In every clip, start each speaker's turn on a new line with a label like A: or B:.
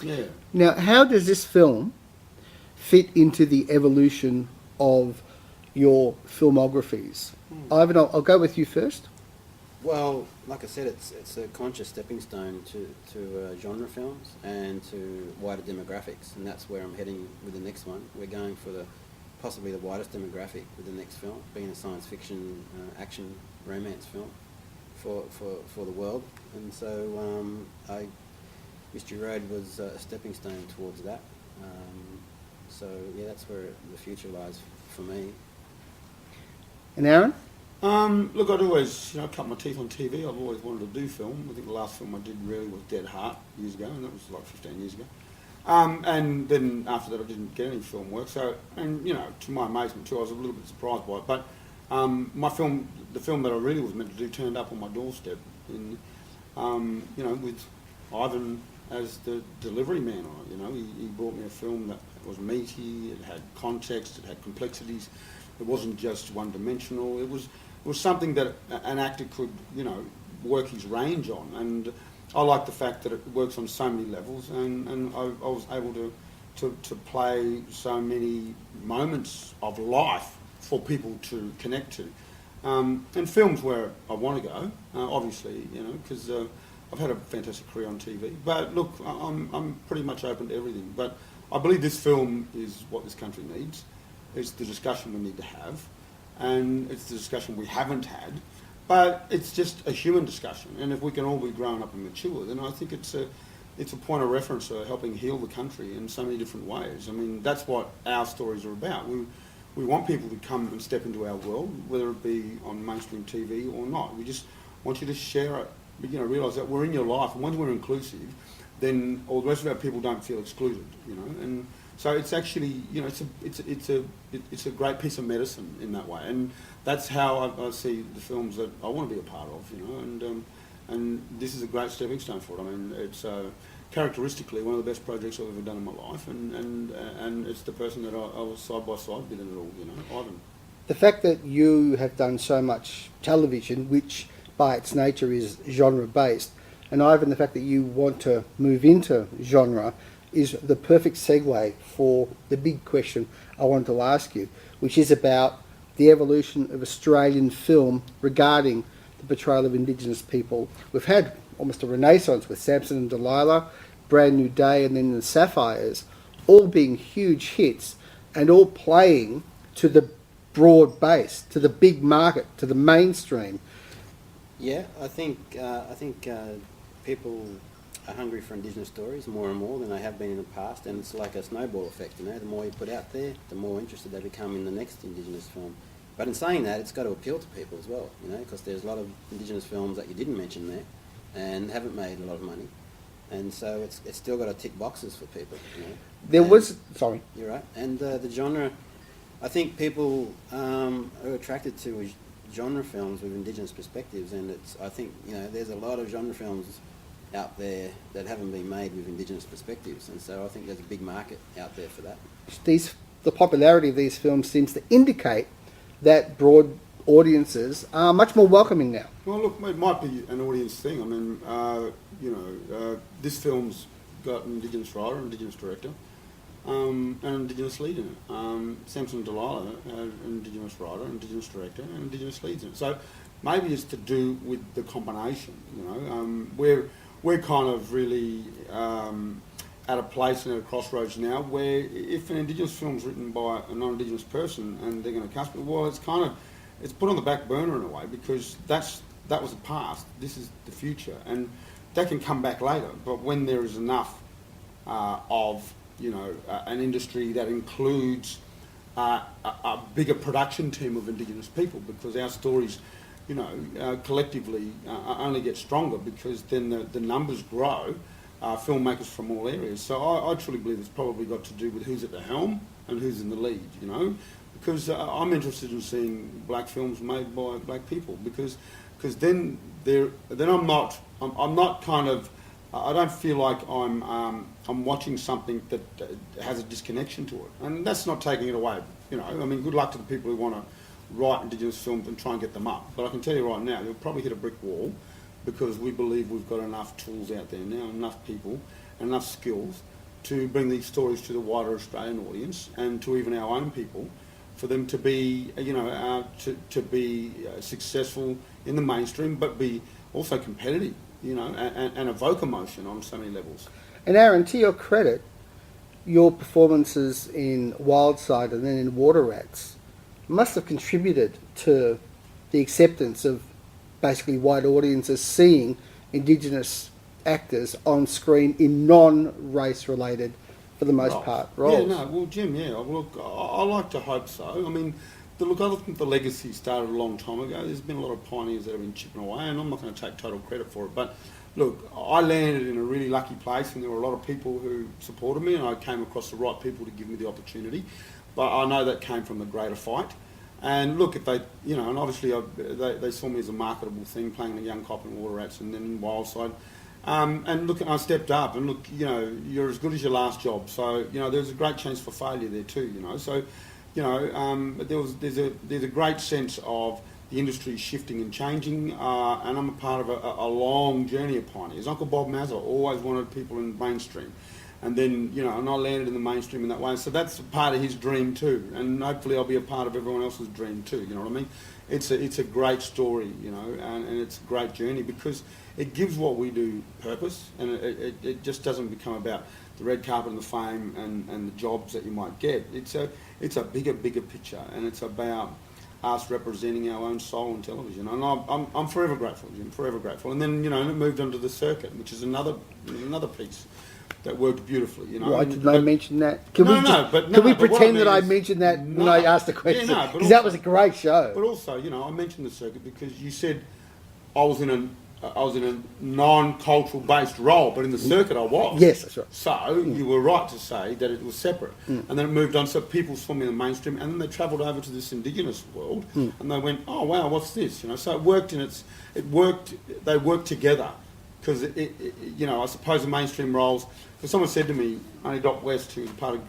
A: Yeah.
B: Now, how does this film fit into the evolution of your filmographies? Ivan, I'll go with you first.
C: Well, like I said, it's a conscious stepping stone to genre films and to wider demographics, and that's where I'm heading with the next one. We're going for possibly the widest demographic with the next film, being a science fiction, action, romance film for the world. And so Mystery Road was a stepping stone towards that. So yeah, that's where the future lies for me.
B: And Aaron?
A: Look, I'd always, cut my teeth on TV. I've always wanted to do film. I think the last film I did really was Dead Heart years ago, and that was like 15 years ago. And then after that, I didn't get any film work. So, and to my amazement too, I was a little bit surprised by it. But the film that I really was meant to do, turned up on my doorstep. With Ivan as the delivery man on it. He brought me a film that was meaty. It had context. It had complexities. It wasn't just one-dimensional. It was something that an actor could, work his range on. And I like the fact that it works on so many levels, and I was able to play so many moments of life for people to connect to. And films where I want to go, obviously, because I've had a fantastic career on TV. But look, I'm pretty much open to everything. But I believe this film is what this country needs. It's the discussion we need to have, and it's the discussion we haven't had. But it's just a human discussion, and if we can all be grown up and mature, then I think it's a point of reference for helping heal the country in so many different ways. I mean, that's what our stories are about. We want people to come and step into our world, whether it be on mainstream TV or not. We just want you to share it, realise that we're in your life, and once we're inclusive, then all the rest of our people don't feel excluded, and so it's actually, it's a great piece of medicine in that way, and that's how I see the films that I want to be a part of, and this is a great stepping stone for it. I mean, it's characteristically one of the best projects I've ever done in my life, and it's the person that I was side by side with in it all, Ivan.
B: The fact that you have done so much television, which by its nature is genre-based, and Ivan, the fact that you want to move into genre, is the perfect segue for the big question I wanted to ask you, which is about the evolution of Australian film regarding the portrayal of Indigenous people. We've had almost a renaissance with Samson and Delilah, Brand New Day, and then the Sapphires, all being huge hits and all playing to the broad base, to the big market, to the mainstream.
C: Yeah, I think people are hungry for Indigenous stories more and more than they have been in the past, and it's like a snowball effect. The more you put out there, the more interested they become in the next Indigenous film. But in saying that, it's got to appeal to people as well, because there's a lot of Indigenous films that you didn't mention there and haven't made a lot of money, and so it's still got to tick boxes for people.
B: Sorry.
C: You're right, and the genre. I think people are attracted to genre films with Indigenous perspectives, and I think there's a lot of genre films out there that haven't been made with Indigenous perspectives, and so I think there's a big market out there for that.
B: The popularity of these films seems to indicate that broad audiences are much more welcoming now.
A: Well, look, it might be an audience thing. I mean, this film's got an Indigenous writer, an Indigenous director, and an Indigenous lead in it. Samson and Delilah had an Indigenous writer, an Indigenous director, and Indigenous leads in it. So maybe it's to do with the combination. We're kind of really at a place and at a crossroads now where if an Indigenous film's written by a non-Indigenous person and they're going to cast it, well, it's put on the back burner in a way, because that was the past. This is the future, and that can come back later. But when there is enough of an industry that includes a bigger production team of Indigenous people, because our stories, collectively only get stronger, because then the numbers grow, filmmakers from all areas. So I truly believe it's probably got to do with who's at the helm and who's in the lead, because I'm interested in seeing black films made by black people, because then I'm not kind of, I don't feel like I'm watching something that has a disconnection to it, and that's not taking it away. I mean, good luck to the people who want to write Indigenous films and try and get them up. But I can tell you right now, they'll probably hit a brick wall, because we believe we've got enough tools out there now, enough people, and enough skills to bring these stories to the wider Australian audience and to even our own people, for them to be, to be successful in the mainstream, but be also competitive, and evoke emotion on so many levels.
B: And Aaron, to your credit, your performances in Wildside and then in Water Rats must have contributed to the acceptance of basically white audiences seeing Indigenous actors on screen in non-race related, for the most part, roles.
A: Yeah, no, well, Jim, look, I like to hope so. I mean, I think the legacy started a long time ago. There's been a lot of pioneers that have been chipping away, and I'm not going to take total credit for it, but look, I landed in a really lucky place, and there were a lot of people who supported me, and I came across the right people to give me the opportunity. But I know that came from the greater fight. And look, if they, and obviously they saw me as a marketable thing, playing a young cop in Water Rats and then in Wildside. And look, I stepped up, and look, you're as good as your last job. So, there's a great chance for failure there too, So, there's a great sense of the industry shifting and changing, and I'm a part of a long journey of pioneers. Uncle Bob Mazza always wanted people in mainstream. And then, and I landed in the mainstream in that way. So that's part of his dream too. And hopefully I'll be a part of everyone else's dream too, you know what I mean? It's a great story, and it's a great journey because it gives what we do purpose, and it just doesn't become about the red carpet and the fame and the jobs that you might get. It's a bigger picture, and it's about us representing our own soul on television. And I'm forever grateful, Jim, forever grateful. And then, and it moved on to the circuit, which is another piece that worked beautifully,
B: Why didn't I mention that? Can we pretend that I mentioned that when I asked the question? Because that was a great show.
A: But also, I mentioned the circuit because you said I was in a non-cultural based role, but in the circuit I was.
B: Yes, that's right.
A: So you were right to say that it was separate. And then it moved on, so people saw me in the mainstream, and then they travelled over to this Indigenous world, and they went, oh wow, what's this? So it worked, they worked together. Because, I suppose the mainstream roles, because someone said to me, only Dot West, who was part of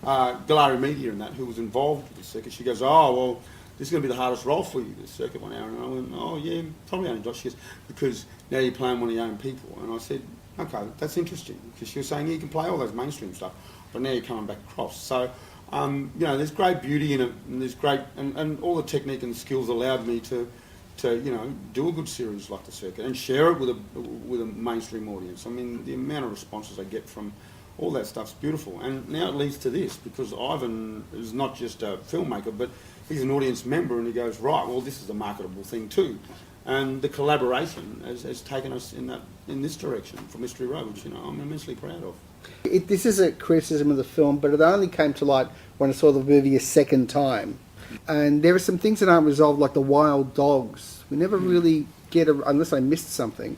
A: Galari Media and that, who was involved with the circuit, she goes, oh, well, this is going to be the hardest role for you, this circuit one, Aaron. And I went, oh, yeah, probably only Dot. She goes, because now you're playing one of your own people. And I said, okay, that's interesting. Because she was saying, yeah, you can play all those mainstream stuff, but now you're coming back across. So, there's great beauty in it, and there's great, and all the technique and the skills allowed me to do a good series like the circuit and share it with a mainstream audience. I mean, the amount of responses I get from all that stuff's beautiful. And now it leads to this, because Ivan is not just a filmmaker, but he's an audience member, and he goes, right, well, this is a marketable thing too. And the collaboration has taken us in this direction for Mystery Road, which I'm immensely proud of.
B: This is a criticism of the film, but it only came to light when I saw the movie a second time. And there are some things that aren't resolved, like the wild dogs. We never really get, unless I missed something,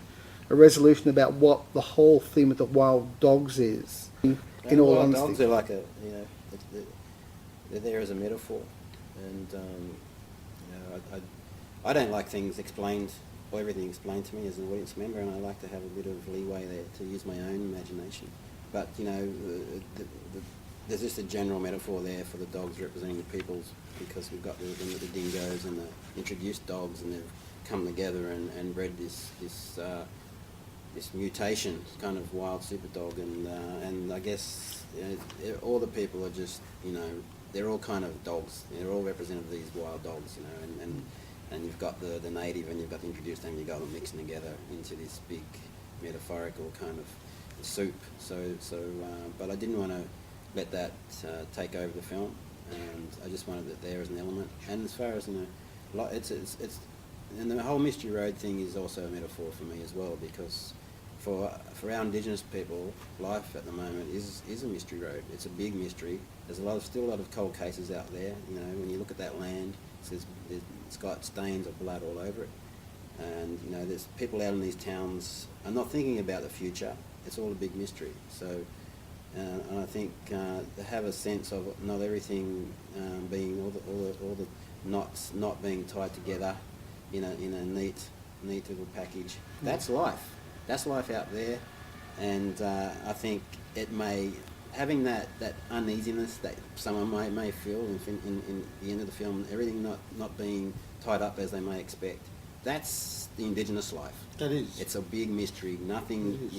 B: a resolution about what the whole theme of the wild dogs is. In all honesty,
C: dogs are like they're there as a metaphor, and I don't like things explained or everything explained to me as an audience member, and I like to have a bit of leeway there to use my own imagination. But there's just a general metaphor there for the dogs representing the peoples, because we've got the dingoes and the introduced dogs, and they've come together and bred this mutation, kind of wild super dog, and I guess all the people are just they're all kind of dogs. They're all representative of these wild dogs, and you've got the native and you've got the introduced, and you've got them mixing together into this big metaphorical kind of soup. But I didn't want to let that take over the film, and I just wanted it there as an element. And as far as it's and the whole Mystery Road thing is also a metaphor for me as well, because for our Indigenous people, life at the moment is a mystery road. It's a big mystery. There's still a lot of cold cases out there. When you look at that land, it's got stains of blood all over it, and there's people out in these towns are not thinking about the future. It's all a big mystery. So. And I think to have a sense of not everything being all the knots not being tied together in a neat little package. That's life. That's life out there. And I think it may having that uneasiness that someone may feel in the end of the film, everything not being tied up as they may expect. That's the Indigenous life.
A: That is.
C: It's a big mystery. Nothing,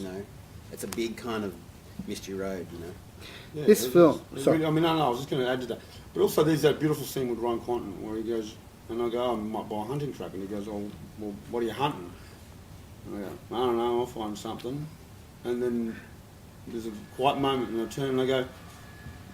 C: it's a big kind of mystery road, you know.
A: Yeah,
B: This film- sorry.
A: I mean, no, I was just going to add to that. But also, there's that beautiful scene with Ron Quanton where he goes, and I go, oh, I might buy a hunting truck, and he goes, oh, well, what are you hunting? And I go, I don't know, I'll find something. And then there's a quiet moment, and I turn and I go,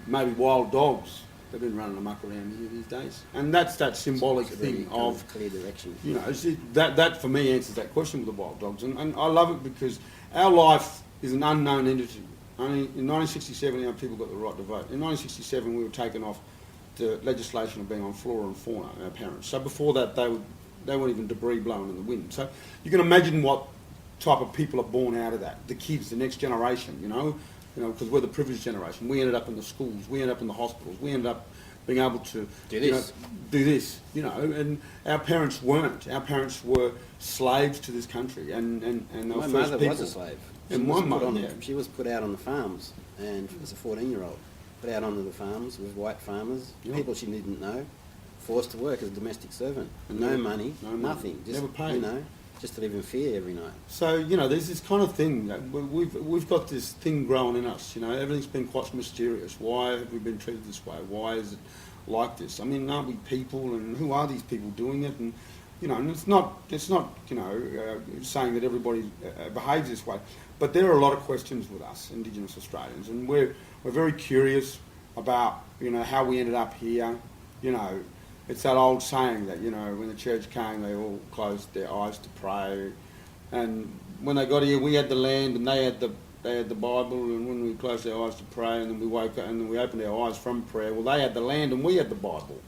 A: maybe wild dogs. They've been running amok around here these days. And that's that symbolic
C: It's a really
A: thing
C: kind
A: of,
C: clear direction.
A: you know, that for me answers that question with the wild dogs. And I love it because our life is an unknown entity. Only in 1967, our people got the right to vote. In 1967, we were taken off the legislation of being on flora and fauna, our parents. So before that, they weren't even debris blowing in the wind. So you can imagine what type of people are born out of that. The kids, the next generation, you know, because we're the privileged generation. We ended up in the schools, we ended up in the hospitals, we ended up being able to
C: Do this.
A: do this, you know, and our parents weren't. Our parents were slaves to this country, and they were
C: My
A: first
C: mother
A: people.
C: was a slave.
A: And my mother, yeah.
C: She was put out on the farms, and as a 14-year-old, put out onto the farms with white farmers,
A: Yeah.
C: people she didn't know, forced to work as a domestic servant. No money,
A: No money.
C: nothing. Just,
A: Never paid.
C: you know, just to live in fear every night.
A: So, you know, there's this kind of thing that we've got this thing growing in us. You know, everything's been quite mysterious. Why have we been treated this way? Why is it like this? I mean, aren't we people? And who are these people doing it? And you know, and it's not you know saying that everybody behaves this way, but there are a lot of questions with us Indigenous Australians, and we're very curious about, you know, how we ended up here. You know, it's that old saying that, you know, when the church came, they all closed their eyes to pray, and when they got here, we had the land and they had the Bible, and when we closed our eyes to pray, and then we woke up and then we opened our eyes from prayer, well, they had the land and we had the Bible.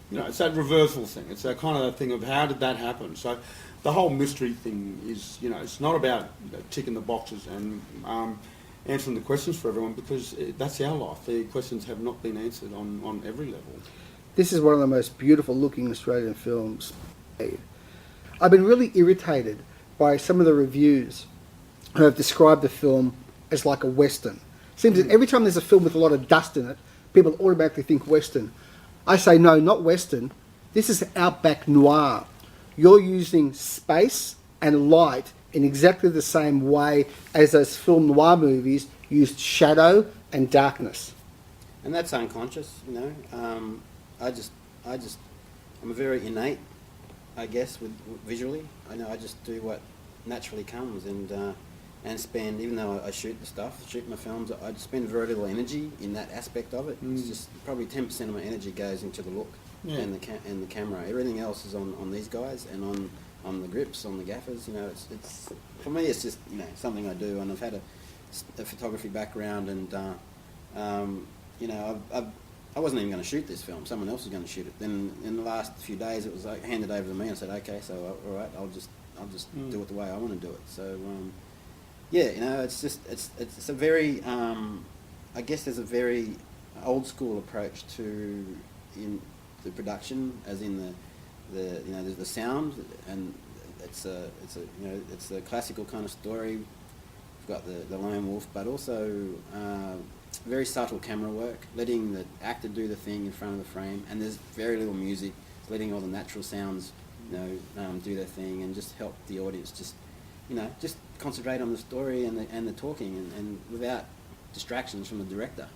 A: You know, it's that reversal thing. It's that kind of thing of how did that happen? So the whole mystery thing is, you know, it's not about ticking the boxes and answering the questions for everyone, because that's our life. The questions have not been answered on every level.
B: This is one of the most beautiful looking Australian films made. I've been really irritated by some of the reviews who have described the film as like a Western. Seems that every time there's a film with a lot of dust in it, people automatically think Western. I say no, not Western. This is Outback noir. You're using space and light in exactly the same way as those film noir movies used shadow and darkness.
C: And that's unconscious, you know. I'm a very innate, I guess, with visually. I know I just do what naturally comes, and spend, even though I shoot the stuff, shoot my films, I spend very little energy in that aspect of it. It's just probably 10% of my energy goes into the look and the camera. Everything else is on these guys and on the grips, on the gaffers. You know, it's for me, it's just, you know, something I do, and I've had a photography background, and you know, I wasn't even going to shoot this film. Someone else was going to shoot it. Then in the last few days, it was like handed over to me. I said, okay, so all right, I'll just do it the way I want to do it. So. Yeah, you know, it's a very, I guess there's a very old school approach to in the production, as in the you know, there's the sound, and it's a classical kind of story. We've got the lone wolf, but also very subtle camera work, letting the actor do the thing in front of the frame, and there's very little music, letting all the natural sounds, you know, do their thing, and just help the audience just concentrate on the story and the talking, and without distractions from the director.